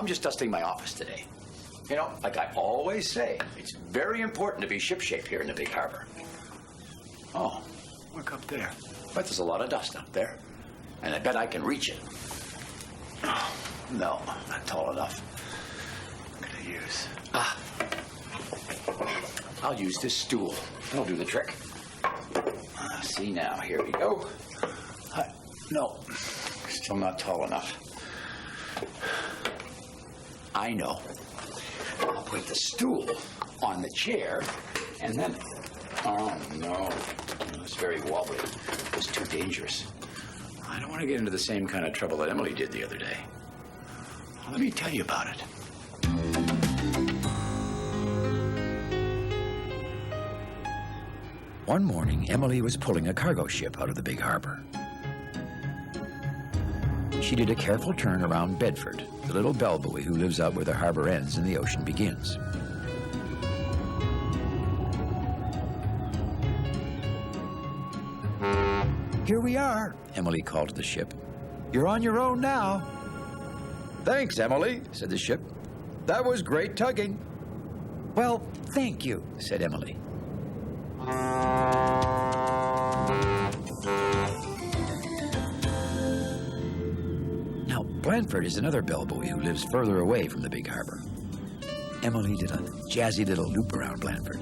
I'm just dusting my office today. You know, like I always say, it's very important to be shipshape here in the big harbor. Oh, look up there. But there's a lot of dust up there. And I bet I can reach it. Oh, no, not tall enough. What can I use? I'll use this stool. That'll do the trick. See now, here we go. No, still not tall enough. I know. I'll put the stool on the chair, and then... Oh, no. It was very wobbly. It was too dangerous. I don't want to get into the same kind of trouble that Emily did the other day. Well, let me tell you about it. One morning, Emily was pulling a cargo ship out of the big harbor. She did a careful turn around Bedford, the little bell buoy who lives out where the harbor ends and the ocean begins. Here we are, Emily called to the ship. You're on your own now. Thanks, Emily, said the ship. That was great tugging. Well, thank you, said Emily. Now, Blandford is another bell buoy who lives further away from the big harbor. Emily did a jazzy little loop around Blandford.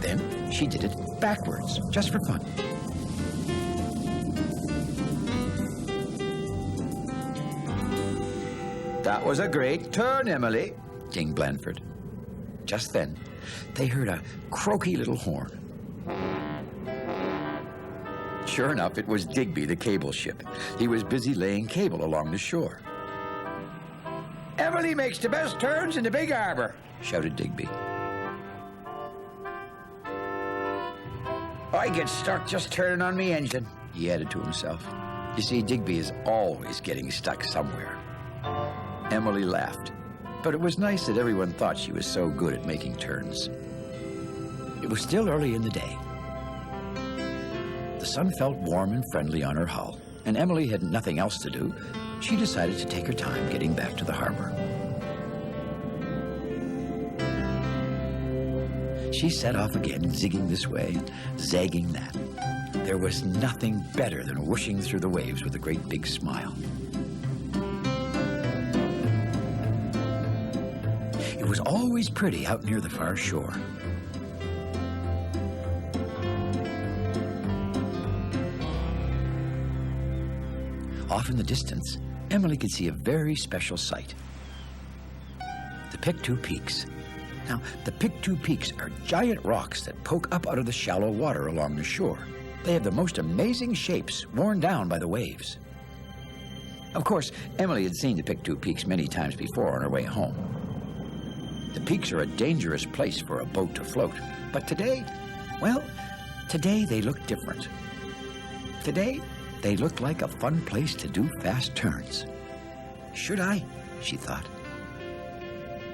Then she did it backwards, just for fun. That was a great turn, Emily, dinged Blandford. Just then, they heard a croaky little horn. Sure enough, it was Digby, the cable ship. He was busy laying cable along the shore. Emily makes the best turns in the big harbor, shouted Digby. I get stuck just turning on me engine, he added to himself. You see, Digby is always getting stuck somewhere. Emily laughed, but it was nice that everyone thought she was so good at making turns. It was still early in the day. The sun felt warm and friendly on her hull, and Emily had nothing else to do. She decided to take her time getting back to the harbor. She set off again, zigging this way and zagging that. There was nothing better than whooshing through the waves with a great big smile. It was always pretty out near the far shore. Off in the distance, Emily could see a very special sight. The Pictou Peaks. Now, the Pictou Peaks are giant rocks that poke up out of the shallow water along the shore. They have the most amazing shapes worn down by the waves. Of course, Emily had seen the Pictou Peaks many times before on her way home. The peaks are a dangerous place for a boat to float, but today, well, today they look different. Today, they look like a fun place to do fast turns. Should I? She thought.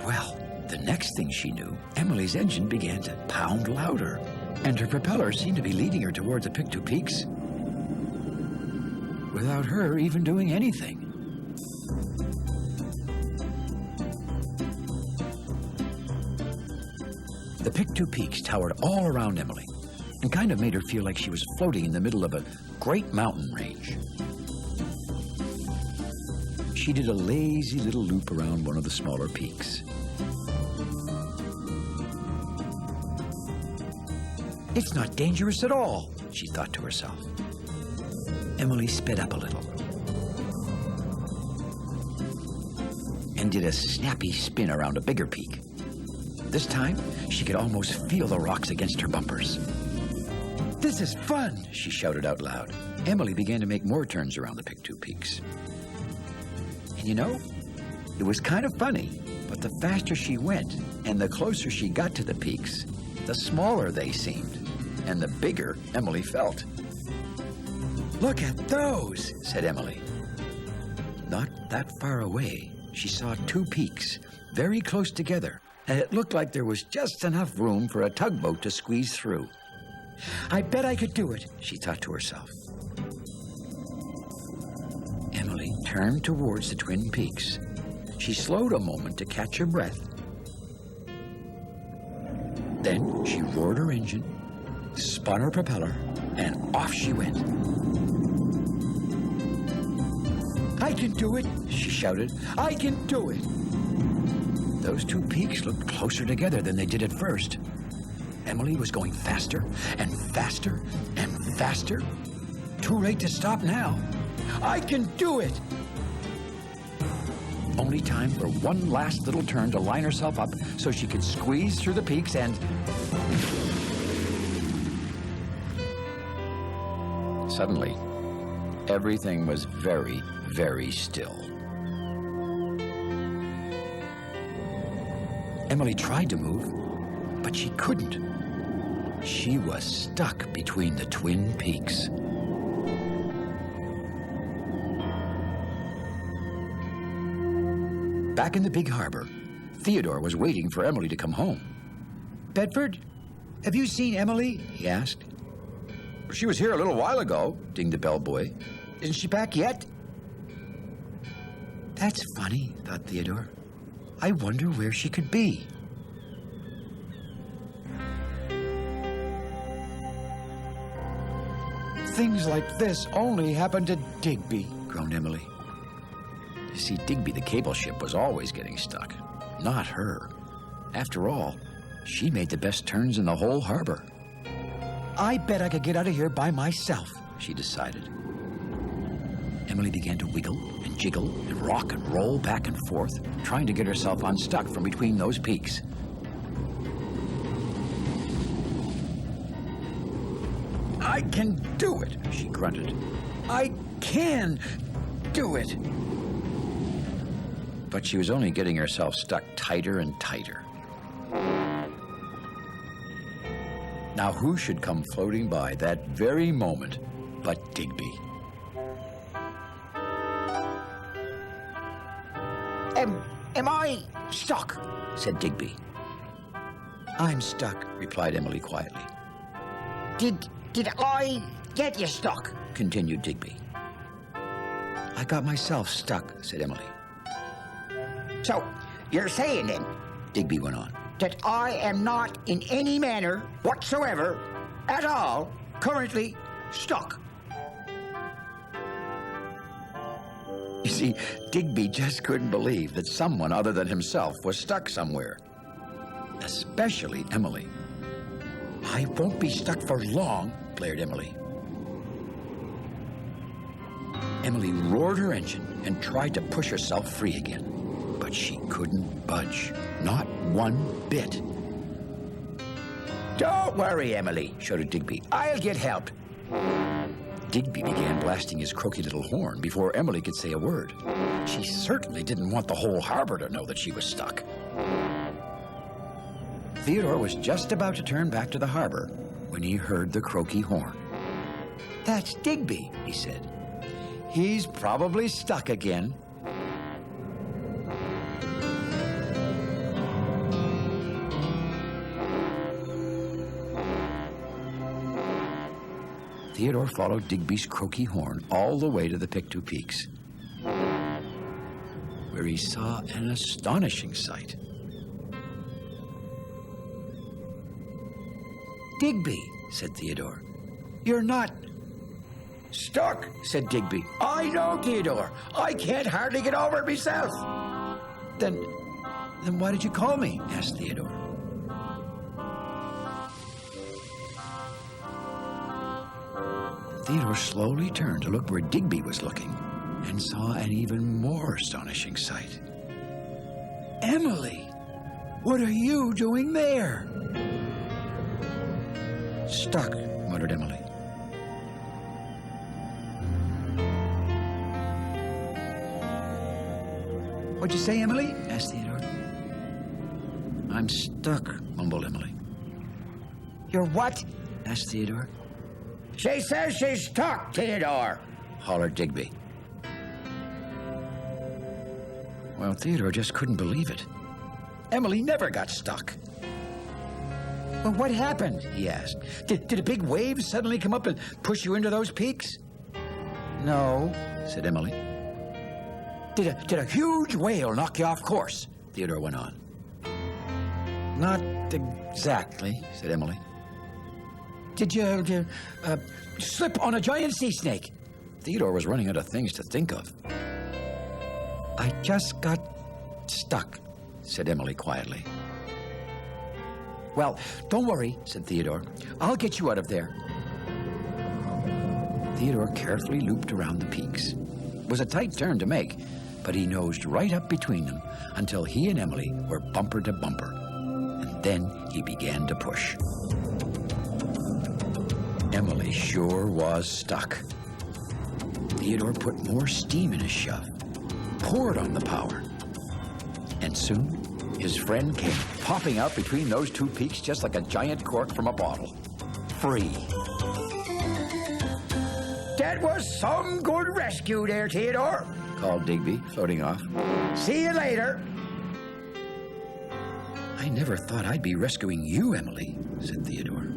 Well, the next thing she knew, Emily's engine began to pound louder, and her propeller seemed to be leading her toward the Pictou Peaks without her even doing anything. The Pictou Peaks towered all around Emily and kind of made her feel like she was floating in the middle of a great mountain range. She did a lazy little loop around one of the smaller peaks. It's not dangerous at all, she thought to herself. Emily sped up a little and did a snappy spin around a bigger peak. This time, she could almost feel the rocks against her bumpers. This is fun, she shouted out loud. Emily began to make more turns around the Pictou Peaks. And you know, it was kind of funny, but the faster she went and the closer she got to the peaks, the smaller they seemed, and the bigger Emily felt. Look at those, said Emily. Not that far away, she saw two peaks, very close together, and it looked like there was just enough room for a tugboat to squeeze through. I bet I could do it, she thought to herself. turned towards the Twin Peaks. She slowed a moment to catch her breath. Then she roared her engine, spun her propeller, and off she went. "I can do it," she shouted. "I can do it." Those two peaks looked closer together than they did at first. Emily was going faster and faster and faster. Too late to stop now. "I can do it!" Only time for one last little turn to line herself up so she could squeeze through the peaks and... Suddenly, everything was very, very still. Emily tried to move, but she couldn't. She was stuck between the Twin Peaks. Back in the big harbor, Theodore was waiting for Emily to come home. "Bedford, have you seen Emily?" he asked. "She was here a little while ago," dinged the bellboy. "Isn't she back yet?" "That's funny," thought Theodore. "I wonder where she could be." "Things like this only happen to Digby," groaned Emily. You see, Digby the cable ship was always getting stuck, not her. After all, she made the best turns in the whole harbor. "I bet I could get out of here by myself," she decided. Emily began to wiggle and jiggle and rock and roll back and forth, trying to get herself unstuck from between those peaks. "I can do it," she grunted. "I can do it." But she was only getting herself stuck tighter and tighter. Now who should come floating by that very moment but Digby? Am I stuck?" said Digby. "I'm stuck," replied Emily quietly. Did I get you stuck?" continued Digby. "I got myself stuck," said Emily. "So, you're saying then," Digby went on, "that I am not in any manner whatsoever, at all, currently stuck?" You see, Digby just couldn't believe that someone other than himself was stuck somewhere. Especially Emily. "I won't be stuck for long," blared Emily. Emily roared her engine and tried to push herself free again. But she couldn't budge, not one bit. "Don't worry, Emily," shouted Digby. "I'll get help." Digby began blasting his croaky little horn before Emily could say a word. She certainly didn't want the whole harbor to know that she was stuck. Theodore was just about to turn back to the harbor when he heard the croaky horn. "That's Digby," he said. "He's probably stuck again." Theodore followed Digby's croaky horn all the way to the Pictou Peaks, where he saw an astonishing sight. "Digby," said Theodore, "you're not..." "Stuck," said Digby. "I know, Theodore. I can't hardly get over it myself." Then why did you call me?" asked Theodore. Theodore slowly turned to look where Digby was looking and saw an even more astonishing sight. "Emily, what are you doing there?" "Stuck," muttered Emily. "What'd you say, Emily?" asked Theodore. "I'm stuck," mumbled Emily. "You're what?" asked Theodore. "She says she's stuck, Theodore," hollered Digby. Well, Theodore just couldn't believe it. Emily never got stuck. "Well, what happened?" he asked. Did a big wave suddenly come up and push you into those peaks?" "No," said Emily. Did a huge whale knock you off course? Theodore went on. Not exactly, said Emily. Did you slip on a giant sea snake? Theodore was running out of things to think of. I just got stuck, said Emily quietly. Well, don't worry, said Theodore. I'll get you out of there. Theodore carefully looped around the peaks. It was a tight turn to make, but he nosed right up between them until he and Emily were bumper to bumper. And then he began to push. Emily sure was stuck. Theodore put more steam in his shove, poured on the power, and soon his friend came popping out between those two peaks just like a giant cork from a bottle. Free. That was some good rescue there, Theodore, called Digby, floating off. See you later. I never thought I'd be rescuing you, Emily, said Theodore.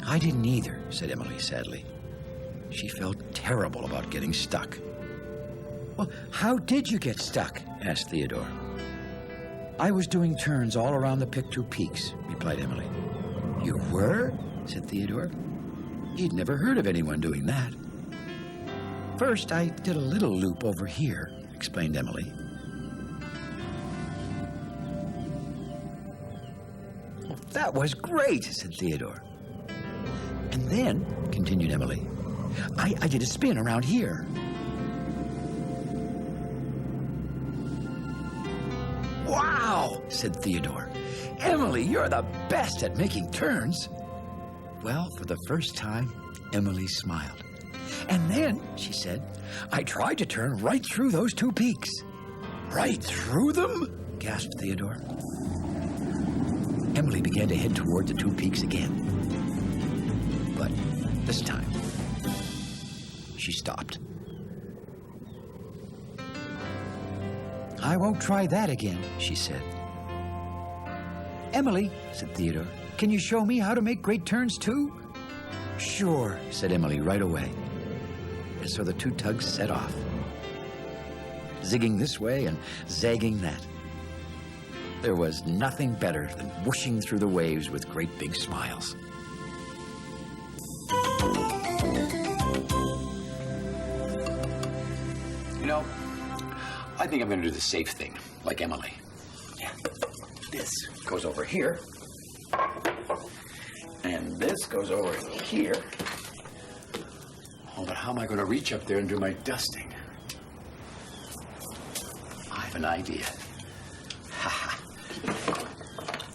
I didn't either, said Emily sadly. She felt terrible about getting stuck. Well, how did you get stuck? Asked Theodore. I was doing turns all around the Pictou Peaks, replied Emily. You were? Said Theodore. He'd never heard of anyone doing that. First, I did a little loop over here, explained Emily. Well, that was great, said Theodore. And then, continued Emily, I did a spin around here. Wow, said Theodore. Emily, you're the best at making turns. Well, for the first time, Emily smiled. And then, she said, I tried to turn right through those two peaks. Right through them? Gasped Theodore. Emily began to head toward the two peaks again. But this time, she stopped. I won't try that again, she said. Emily, said Theodore, can you show me how to make great turns too? Sure, said Emily right away. And so the two tugs set off, zigging this way and zagging that. There was nothing better than whooshing through the waves with great big smiles. You know, I think I'm going to do the safe thing, like Emily. Yeah. This goes over here. And this goes over here. Oh, but how am I going to reach up there and do my dusting? I have an idea.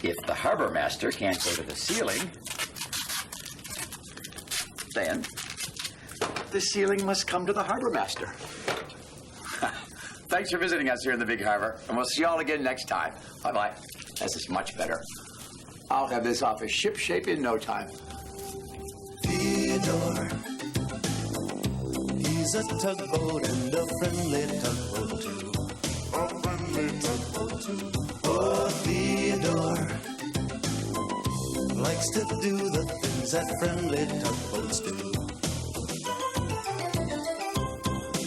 If the harbor master can't go to the ceiling, then the ceiling must come to the harbor master. Thanks for visiting us here in the Big Harbor, and we'll see you all again next time. Bye-bye. This is much better. I'll have this office ship-shape in no time. Theodore, he's a tugboat and a friendly tugboat too. A friendly tugboat too. Oh, Theodore likes to do the things that friendly tugboats do.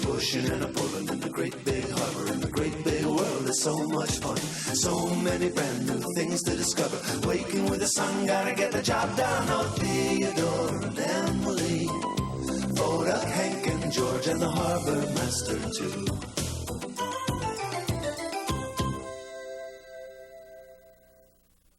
Pushing and a pulling in the great big harbor, in the great big world is so much fun. So many brand new things to discover. Waking with the sun, gotta get the job done. Oh, Theodore and Emily, Theodore, Hank and George and the harbor master too.